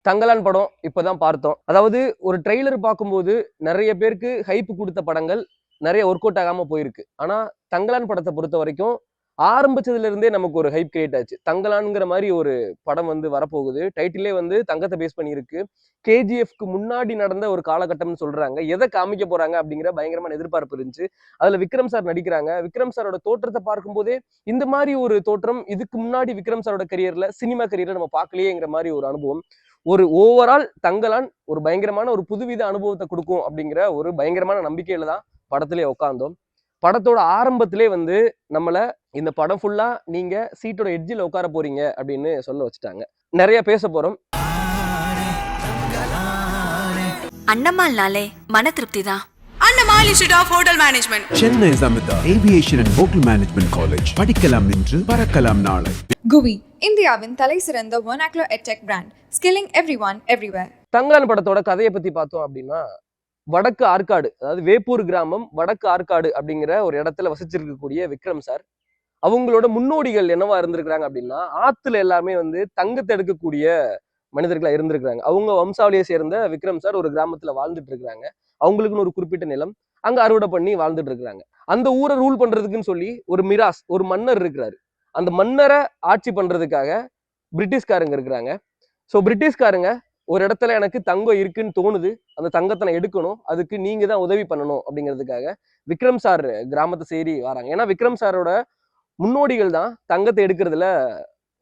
தங்கலான் படம் இப்பதான் பார்த்தோம். அதாவது ஒரு ட்ரெய்லர் பார்க்கும்போது நிறைய பேருக்கு ஹைப் கொடுத்த படங்கள் நிறைய ஒர்க் அவுட் ஆகாம போயிருக்கு. ஆனா தங்கலான் படத்தை பொறுத்த வரைக்கும் ஆரம்பிச்சதுல இருந்தே நமக்கு ஒரு ஹைப் கிரியேட் ஆச்சு. தங்கலான்ங்கிற மாதிரி ஒரு படம் வந்து வரப்போகுது. டைட்டிலே வந்து தங்கத்தை பேஸ் பண்ணி இருக்கு. கேஜிஎஃப்க்கு முன்னாடி நடந்த ஒரு காலகட்டம்னு சொல்றாங்க. எதை காமிக்க போறாங்க அப்படிங்கிற பயங்கரமான எதிர்பார்ப்பு இருந்துச்சு. அதுல விக்ரம் சார் நடிக்கிறாங்க. விக்ரம் சாரோட தோற்றத்தை பார்க்கும்போதே இந்த மாதிரி ஒரு தோற்றம் இதுக்கு முன்னாடி விக்ரம் சாரோட கரியர்ல சினிமா கரியர்ல நம்ம பார்க்கலையேங்கிற மாதிரி ஒரு அனுபவம். ஒரு ஓவரால் தங்கலான் ஒரு பயங்கரமான ஒரு புதுவித அனுபவத்தை கொடுக்கும் அப்படிங்கிற ஒரு பயங்கரமான நம்பிக்கையில தான் படத்திலே உட்காந்தோம். படத்தோட ஆரம்பத்திலே வந்து நம்மள இந்த படம் ஃபுல்லா நீங்க சீட்டோட எட்ஜில் உட்கார போறீங்க அப்படின்னு சொல்ல வச்சுட்டாங்க. நிறைய பேச போறோம். அண்ணமால்னாலே மன திருப்தி தான். Annamal institute of hotel management, Chennai Zamita aviation and hotel management college. படிக்கலாம் இன்று, பறக்கலாம் நாளை. குவி, இந்தியாவின் தலை சிறந்த vernacular edtech brand, skilling everyone everywhere. Thangalaan படத்தோட கதையை பத்தி பார்த்தோம் அப்படின்னா, வடக்கு ஆற்காடு, அதாவது வேப்பூர் கிராமம் வடக்கு ஆற்காடு அப்படிங்கிற ஒரு இடத்துல வசிச்சிருக்கக்கூடிய விக்ரம் சார், அவங்களோட முன்னோடிகள் என்னவா இருந்திருக்கிறாங்க அப்படின்னா, ஆத்துல எல்லாமே வந்து தங்கத்தை எடுக்கக்கூடிய மனிதர்களா இருந்திருக்கிறாங்க. அவங்க வம்சாவளியை சேர்ந்த விக்ரம் சார் ஒரு கிராமத்துல வாழ்ந்துட்டு இருக்கிறாங்க. அவங்களுக்குன்னு ஒரு குறிப்பிட்ட நிலம், அங்க அறுவடை பண்ணி வாழ்ந்துட்டு இருக்கிறாங்க. அந்த ஊரை ரூல் பண்றதுக்குன்னு சொல்லி ஒரு மிராஸ், ஒரு மன்னர் இருக்கிறாரு. அந்த மன்னரை ஆட்சி பண்றதுக்காக பிரிட்டிஷ்காரங்க இருக்கிறாங்க. ஸோ பிரிட்டிஷ்காரங்க ஒரு இடத்துல எனக்கு தங்கம் இருக்குன்னு தோணுது, அந்த தங்கத்தை நான் எடுக்கணும், அதுக்கு நீங்க தான் உதவி பண்ணணும் அப்படிங்கிறதுக்காக விக்ரம் சார் கிராமத்தை சேரி வராங்க. ஏன்னா விக்ரம் சாரோட முன்னோடிகள் தான் தங்கத்தை எடுக்கிறதுல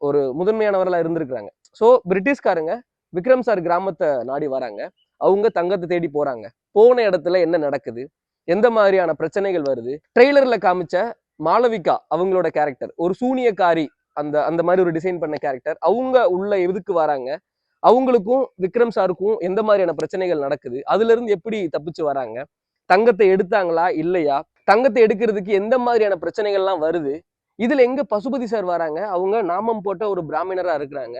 ஒரு முதன்மையானவர்களா இருந்திருக்கிறாங்க. ஸோ பிரிட்டிஷ்காரங்க விக்ரம் சார் கிராமத்தை நாடி வராங்க. அவங்க தங்கத்தை தேடி போறாங்க. போன இடத்துல என்ன நடக்குது, எந்த மாதிரியான பிரச்சனைகள் வருது, ட்ரெய்லர்ல காமிச்ச மாளவிகா அவங்களோட கேரக்டர் ஒரு சூனியக்காரி, அந்த அந்த மாதிரி ஒரு டிசைன் பண்ண கேரக்டர், அவங்க உள்ள எதுக்கு வராங்க, அவங்களுக்கும் விக்ரம் சாருக்கும் எந்த மாதிரியான பிரச்சனைகள் நடக்குது, அதுல இருந்து எப்படி தப்பிச்சு வராங்க, தங்கத்தை எடுத்தாங்களா இல்லையா, தங்கத்தை எடுக்கிறதுக்கு எந்த மாதிரியான பிரச்சனைகள்லாம் வருது, இதுல எங்க பசுபதி சார் வராங்க, அவங்க நாமம் போட்ட ஒரு பிராமணரா இருக்கிறாங்க,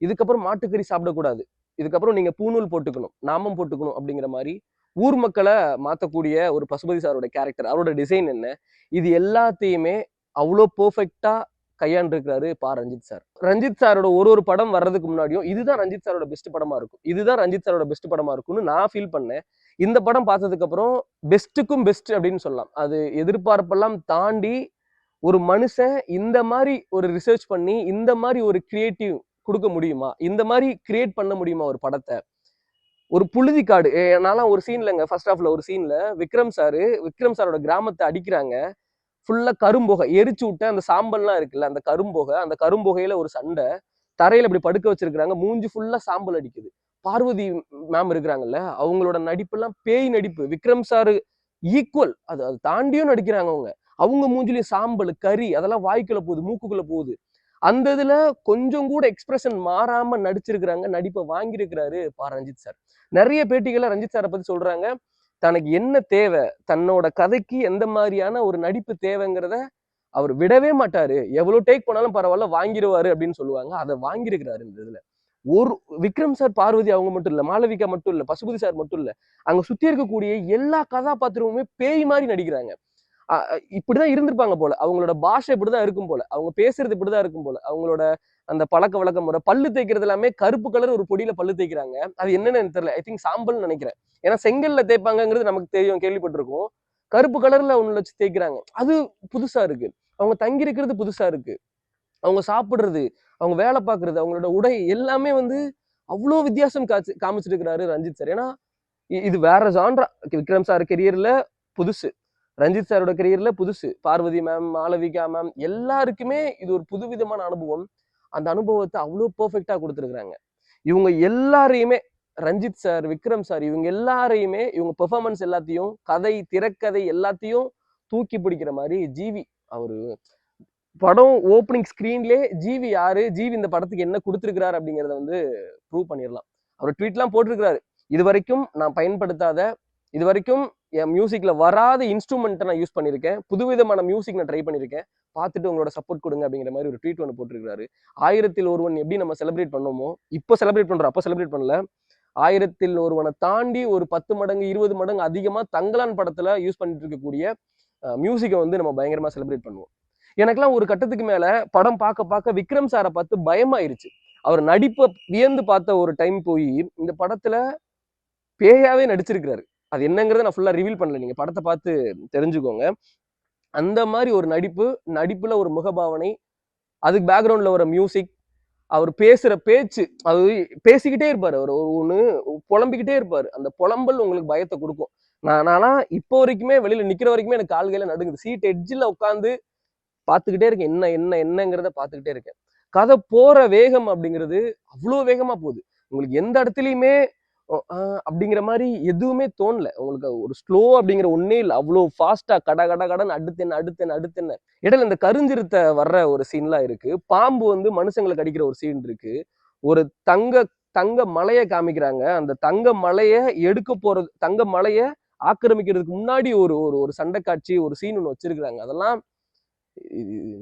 இதுக்கப்புறம் மாட்டுக்கறி சாப்பிடக்கூடாது, இதுக்கப்புறம் நீங்க பூணூல் போட்டுக்கணும், நாமம் போட்டுக்கணும் அப்படிங்கிற மாதிரி ஊர் மக்களை மாத்தக்கூடிய ஒரு பசுபதி சாரோட கேரக்டர், அவரோட டிசைன் என்ன, இது எல்லாத்தையுமே அவ்வளோ பெர்ஃபெக்டா கையாண்டிருக்கிறாரு ரஞ்சித் சார். ரஞ்சித் சாரோட ஒரு படம் வர்றதுக்கு முன்னாடியும் இதுதான் ரஞ்சித் சாரோட பெஸ்ட் படமா இருக்கும், இதுதான் ரஞ்சித் சாரோட பெஸ்ட் படமா இருக்கும்னு நான் ஃபீல் பண்ணேன். இந்த படம் பார்த்ததுக்கு அப்புறம் பெஸ்ட்டுக்கும் பெஸ்ட் அப்படின்னு சொல்லலாம். அது எதிர்பார்ப்பெல்லாம் தாண்டி ஒரு மனுஷன் இந்த மாதிரி ஒரு ரிசர்ச் பண்ணி இந்த மாதிரி ஒரு கிரியேட்டிவ் கொடுக்க முடியுமா, இந்த மாதிரி கிரியேட் பண்ண முடியுமா ஒரு படத்தை. ஒரு புழுதி காடு, என்னால ஒரு சீன்லங்க ஃபர்ஸ்ட் ஹாஃப்ல ஒரு சீன்ல விக்ரம் சாரோட கிராமத்தை அடிக்கிறாங்க. ஃபுல்லா கரும்புகை எரிச்சு விட்ட அந்த சாம்பல்லாம் இருக்குல்ல, அந்த கரும்புகையில ஒரு சண்டை, தரையில இப்படி படுக்க வச்சிருக்காங்க, மூஞ்சி ஃபுல்லா சாம்பல் அடிக்குது. பார்வதி மேம் இருக்கிறாங்கல்ல, அவங்களோட நடிப்பெல்லாம் பேய் நடிப்பு. விக்ரம் சாரு ஈக்குவல், அது தாண்டியும் நடிக்கிறாங்க. அவங்க மூஞ்சிலையும் சாம்பல் கறி அதெல்லாம் வாய்க்குள்ள போகுது, மூக்குக்குள்ள போகுது. அந்த இதுல கொஞ்சம் கூட எக்ஸ்பிரஷன் மாறாம நடிச்சிருக்கிறாங்க. நடிப்பை வாங்கியிருக்கிறாரு ரஞ்சித் சார். நிறைய பேட்டிகளை ரஞ்சித் சாரை பத்தி சொல்றாங்க, தனக்கு என்ன தேவை, தன்னோட கதைக்கு எந்த மாதிரியான ஒரு நடிப்பு தேவைங்கிறத அவர் விடவே மாட்டாரு, எவ்வளவு டேக் பண்ணாலும் பரவாயில்ல வாங்கிடுவாரு அப்படின்னு சொல்லுவாங்க. அதை வாங்கியிருக்கிறாரு இந்த இதுல. ஒரு விக்ரம் சார், பார்வதி அவங்க மட்டும் இல்ல, மாளவிகா மட்டும் இல்ல, பசுபதி சார் மட்டும் இல்ல, அங்க சுத்தி இருக்கக்கூடிய எல்லா கதாபாத்திரமுமே பேய் மாதிரி நடிக்கிறாங்க. இப்படிதான் இருந்திருப்பாங்க போல, அவங்களோட பாஷை இப்படிதான் இருக்கும் போல, அவங்க பேசுறது இப்படிதான் இருக்கும் போல, அவங்களோட அந்த பழக்க வழக்க முறை, பல்லு தேய்க்கிறது எல்லாமே கருப்பு கலர் ஒரு பொடியில பல்லு தேய்க்கிறாங்க. அது என்னன்னு எனக்கு தெரியல, ஐ திங்க் சாம்பல்னு நினைக்கிறேன். ஏன்னா செங்கல்ல தேய்ப்பாங்கிறது நமக்கு தெரியும், கேள்விப்பட்டிருக்கோம். கருப்பு கலர்ல ஒண்ணு வச்சு தேய்க்கிறாங்க, அது புதுசா இருக்கு. அவங்க தங்கி இருக்கிறது புதுசா இருக்கு, அவங்க சாப்பிடுறது, அவங்க வேலை பார்க்கறது, அவங்களோட உடை எல்லாமே வந்து அவ்வளோ வித்தியாசம் காமிச்சிட்டு இருக்கிறாரு ரஞ்சித் சார். ஏன்னா இது வேற ஜான்ரா. விக்ரம் சார் கெரியர்ல புதுசு, ரஞ்சித் சாரோட கரியர்ல புதுசு, பார்வதி மேம், மாளவிகா மேம் எல்லாருக்குமே இது ஒரு புதுவிதமான அனுபவம். அந்த அனுபவத்தை அவ்வளோ பெர்ஃபெக்டா கொடுத்துருக்காங்க. இவங்க எல்லாரையுமே, ரஞ்சித் சார், விக்ரம் சார், இவங்க எல்லாரையுமே இவங்க பெர்ஃபார்மன்ஸ் எல்லாத்தையும், கதை திரைக்கதை எல்லாத்தையும் தூக்கி பிடிக்கிற மாதிரி ஜிவி, அவரு படம் ஓப்பனிங் ஸ்கிரீன்லேயே ஜிவி யாரு, ஜிவி இந்த படத்துக்கு என்ன கொடுத்துருக்கிறாரு அப்படிங்கிறத வந்து ப்ரூவ் பண்ணிடலாம். அவர் ட்வீட்லாம் போட்டிருக்கிறாரு, இது வரைக்கும் நான் பயன்படுத்தாத, இது வரைக்கும் என் மியூசிக்ல வராத இன்ஸ்ட்ருமெண்ட்டை நான் யூஸ் பண்ணியிருக்கேன், புதுவிதமான மியூசிக் நான் ட்ரை பண்ணியிருக்கேன், பார்த்துட்டு உங்களோட சப்போர்ட் கொடுங்க அப்படிங்கிற மாதிரி ஒரு ட்வீட் ஒன்று போட்டிருக்காரு. 1000 எப்படி நம்ம செலிப்ரேட் பண்ணோமோ இப்போ செலிப்ரேட் பண்றோம், அப்போ செலிப்ரேட் பண்ணல. 1000 தாண்டி ஒரு 10 மடங்கு 20 மடங்கு அதிகமா தங்கலான் படத்துல யூஸ் பண்ணிட்டு இருக்கக்கூடிய மியூசிக்கை வந்து நம்ம பயங்கரமா செலிப்ரேட் பண்ணுவோம். எனக்கெல்லாம் ஒரு கட்டத்துக்கு மேல படம் பார்க்க பார்க்க விக்ரம் சாரை பார்த்து பயமாயிருச்சு. அவர் நடிப்பை வியந்து பார்த்த ஒரு டைம் போய் இந்த படத்துல பேயாவே நடிச்சிருக்கிறாரு. அது என்னங்கிறத நான் ஃபுல்லா ரிவீல் பண்ணல, நீங்க படத்தை பார்த்து தெரிஞ்சுக்கோங்க. அந்த மாதிரி ஒரு நடிப்புல ஒரு முகபாவனை, அதுக்கு பேக்ரவுண்ட்ல வர மியூசிக், அவர் பேசுற பேச்சு, அது பேசிக்கிட்டே இருப்பாரு, அவர் ஒண்ணு புலம்பிக்கிட்டே இருப்பாரு. அந்த புலம்பல் உங்களுக்கு பயத்தை கொடுக்கும். நானா இப்போ வரைக்குமே வெளியில நிக்கிற வரைக்குமே எனக்கு கால்கையில நடுங்குது. சீட் எட்ஜில் உட்காந்து பார்த்துக்கிட்டே இருக்கேன், என்னங்கிறத பார்த்துக்கிட்டே இருக்கேன். கதை போற வேகம் அப்படிங்கிறது அவ்வளோ வேகமா போகுது. உங்களுக்கு எந்த இடத்துலயுமே அப்படிங்கிற மாதிரி எதுவுமே தோணல. உங்களுக்கு ஒரு ஸ்லோ அப்படிங்கிற ஒன்னே இல்லை, அவ்வளோ ஃபாஸ்டா கடன் அடுத்தென்ன. இடையில இந்த கருஞ்சிருத்த வர்ற ஒரு சீன்லாம் இருக்கு. பாம்பு வந்து மனுஷங்களை கடிக்கிற ஒரு சீன் இருக்கு. ஒரு தங்க மலையை காமிக்கிறாங்க. அந்த தங்க மலையை தங்க மலையை ஆக்கிரமிக்கிறதுக்கு முன்னாடி ஒரு ஒரு சண்டை காட்சி, ஒரு சீன் ஒன்று வச்சிருக்கிறாங்க. அதெல்லாம்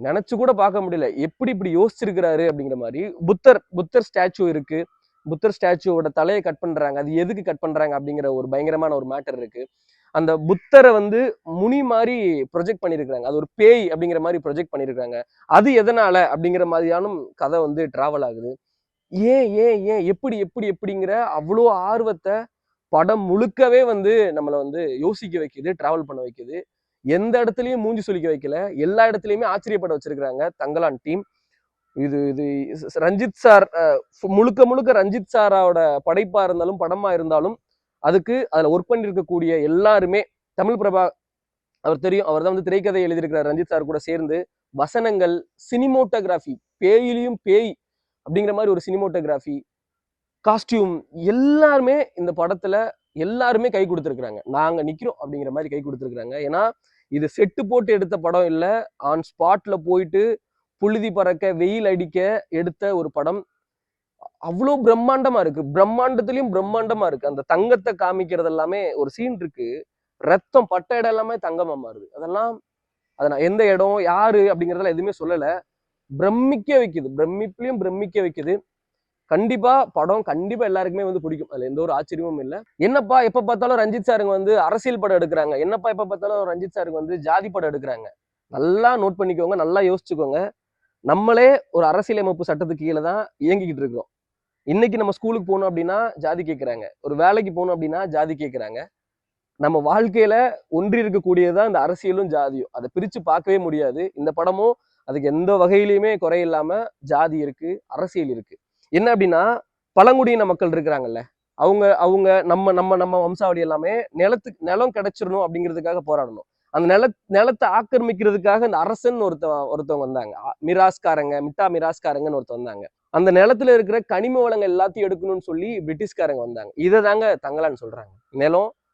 நினைச்சு கூட பார்க்க முடியல, எப்படி இப்படி யோசிச்சிருக்கிறாரு அப்படிங்கிற மாதிரி. புத்தர் ஸ்டாச்சு இருக்கு. புத்தர் ஸ்டாச்சுவோட தலையை கட் பண்றாங்க. அது எதுக்கு கட் பண்றாங்க அப்படிங்கிற ஒரு பயங்கரமான ஒரு மேட்டர் இருக்கு. அந்த புத்தரை வந்து முனி மாதிரி ப்ரொஜெக்ட் பண்ணிருக்காங்க, அது ஒரு பேய் அப்படிங்கிற மாதிரி ப்ரொஜெக்ட் பண்ணிருக்காங்க. அது எதனால அப்படிங்கிற மாதிரியான கதை வந்து டிராவல் ஆகுது. ஏன் எப்படிங்கிற அவ்வளோ ஆர்வத்தை படம் முழுக்கவே வந்து நம்மளை வந்து யோசிக்க வைக்குது, டிராவல் பண்ண வைக்குது. எந்த இடத்துலயும் மூஞ்சி சுளிக்க வைக்கல, எல்லா இடத்துலயுமே ஆச்சரியப்பட வச்சிருக்கிறாங்க தங்கலான் டீம். இது ரஞ்சித் சார் முழுக்க ரஞ்சித் சாரோட படைப்பா இருந்தாலும் படமா இருந்தாலும் அதுல ஒர்க் பண்ணிருக்கக்கூடிய எல்லாருமே, தமிழ் பிரபா அவர் தெரியும், அவர் தான் வந்து திரைக்கதை எழுதியிருக்கிறார் ரஞ்சித் சார் கூட சேர்ந்து. வசனங்கள், சினிமோட்டோகிராஃபி, பேயிலையும் பேய் அப்படிங்கிற மாதிரி ஒரு சினிமோட்டோகிராஃபி, காஸ்டியூம், எல்லாருமே இந்த படத்துல எல்லாருமே கை கொடுத்துருக்காங்க. நாங்க நிக்கிறோம் அப்படிங்கிற மாதிரி கை கொடுத்துருக்காங்க. ஏன்னா இது செட்டு போட்டு எடுத்த படம் இல்ல, ஆன் ஸ்பாட்ல போயிட்டு புழுதி பறக்க வெயில் அடிக்க எடுத்த ஒரு படம். அவ்வளோ பிரம்மாண்டமா இருக்கு, பிரம்மாண்டத்திலயும் பிரம்மாண்டமா இருக்கு. அந்த தங்கத்தை காமிக்கிறது எல்லாமே ஒரு சீன் இருக்கு, ரத்தம் பட்ட இடம் எல்லாமே தங்கமா மாறுது. அதெல்லாம் அதை நான் எந்த இடம் யாரு அப்படிங்கறதெல்லாம் எதுவுமே சொல்லல. பிரமிக்க வைக்குது. கண்டிப்பா படம் கண்டிப்பா எல்லாருக்குமே வந்து பிடிக்கும், அதுல எந்த ஒரு ஆச்சரியமும் இல்லை. என்னப்பா எப்ப பார்த்தாலும் ரஞ்சித் சாருங்க வந்து அரசியல் படம் எடுக்கிறாங்க, என்னப்பா எப்ப பார்த்தாலும் ரஞ்சித் சாருங்க வந்து ஜாதி படம் எடுக்கிறாங்க. நல்லா நோட் பண்ணிக்கோங்க, நல்லா யோசிச்சுக்கோங்க. நம்மளே ஒரு அரசியலமைப்பு சட்டத்துக்கு கீழே தான் இயங்கிக்கிட்டு இருக்கிறோம். இன்னைக்கு நம்ம ஸ்கூலுக்கு போகணும் அப்படின்னா ஜாதி கேட்கறாங்க, ஒரு வேலைக்கு போகணும் அப்படின்னா ஜாதி கேட்கறாங்க. நம்ம வாழ்க்கையில ஒன்றி இருக்கக்கூடியதான் இந்த அரசியலும் ஜாதியும், அதை பிரிச்சு பார்க்கவே முடியாது. இந்த படமும் அதுக்கு எந்த வகையிலுமே குறையில்லாம ஜாதி இருக்கு, அரசியல் இருக்கு. என்ன அப்படின்னா, பழங்குடியின மக்கள் இருக்கிறாங்கல்ல, அவங்க நம்ம வம்சாவளி எல்லாமே நிலம் கிடைச்சிடணும் அப்படிங்கிறதுக்காக போராடணும். அந்த நிலத்தை ஆக்கிரமிக்கிறதுக்காக இந்த அரசன் ஒருத்தவங்க வந்தாங்க, மிட்டா மிராஸ்காரங்கன்னு ஒருத்தவங்க வந்தாங்க. அந்த நிலத்துல இருக்கிற கனிம வளங்கள் எல்லாத்தையும் எடுக்கணும்னு சொல்லி பிரிட்டிஷ்காரங்க வந்தாங்க. இதை தாங்க தங்கலான்னு சொல்றாங்க.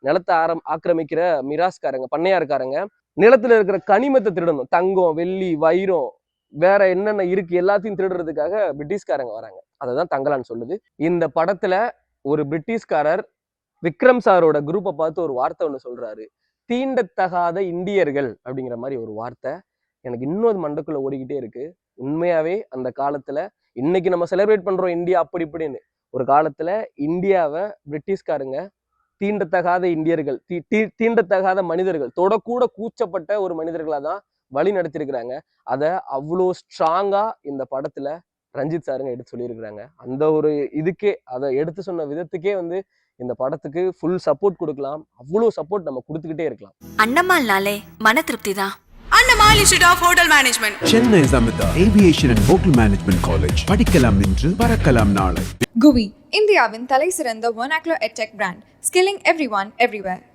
நிலத்தை ஆக்கிரமிக்கிற மிராஸ்காரங்க, பண்ணையாருக்காரங்க நிலத்துல இருக்கிற கனிமத்தை திருடணும், தங்கம், வெள்ளி, வைரம், வேற என்னென்ன இருக்கு எல்லாத்தையும் திருடுறதுக்காக பிரிட்டிஷ்காரங்க வராங்க. அததான் தங்கலான்னு சொல்லுது. இந்த படத்துல ஒரு பிரிட்டிஷ்காரர் விக்ரம் சாரோட குரூப்பை பார்த்து ஒரு வார்த்தை ஒண்ணு சொல்றாரு, தீண்டத்தகாத இந்தியர்கள் அப்படிங்கிற மாதிரி ஒரு வார்த்தை. எனக்கு இன்னும் அது மண்டக்குள்ள ஓடிக்கிட்டே இருக்கு. உண்மையாவே அந்த காலத்துல, இன்னைக்கு நம்ம செலிப்ரேட் பண்றோம் இந்தியா அப்படி இப்படின்னு, ஒரு காலத்துல இந்தியாவை பிரிட்டிஷ்காரங்க தீண்டத்தகாத இந்தியர்கள், தீண்டத்தகாத மனிதர்கள், தொடக்கூட கூச்சப்பட்ட ஒரு மனிதர்களா தான் வழி நடத்திருக்கிறாங்க. அதை அவ்வளோ ஸ்ட்ராங்கா இந்த படத்துல ரஞ்சித் சாருங்க எடுத்து சொல்லியிருக்கிறாங்க. அந்த ஒரு இதுக்கே, அதை எடுத்து சொன்ன விதத்துக்கே வந்து இந்த படத்துக்கு ஃபுல் சப்போர்ட் கொடுக்கலாம். அவ்வளோ சப்போர்ட் நம்ம கொடுத்துக்கிட்டே இருக்கலாம். அண்ணமால்னாலே மன திருப்தி தான். Annamal institute of hotel management, Chennai Zamita Aviation and Hotel Management College. படிக்கலாம் இன்று, பறக்கலாம் நாளை. GUVI, இந்தியாவின் தலைசிறந்த vernacular edtech brand, skilling everyone everywhere.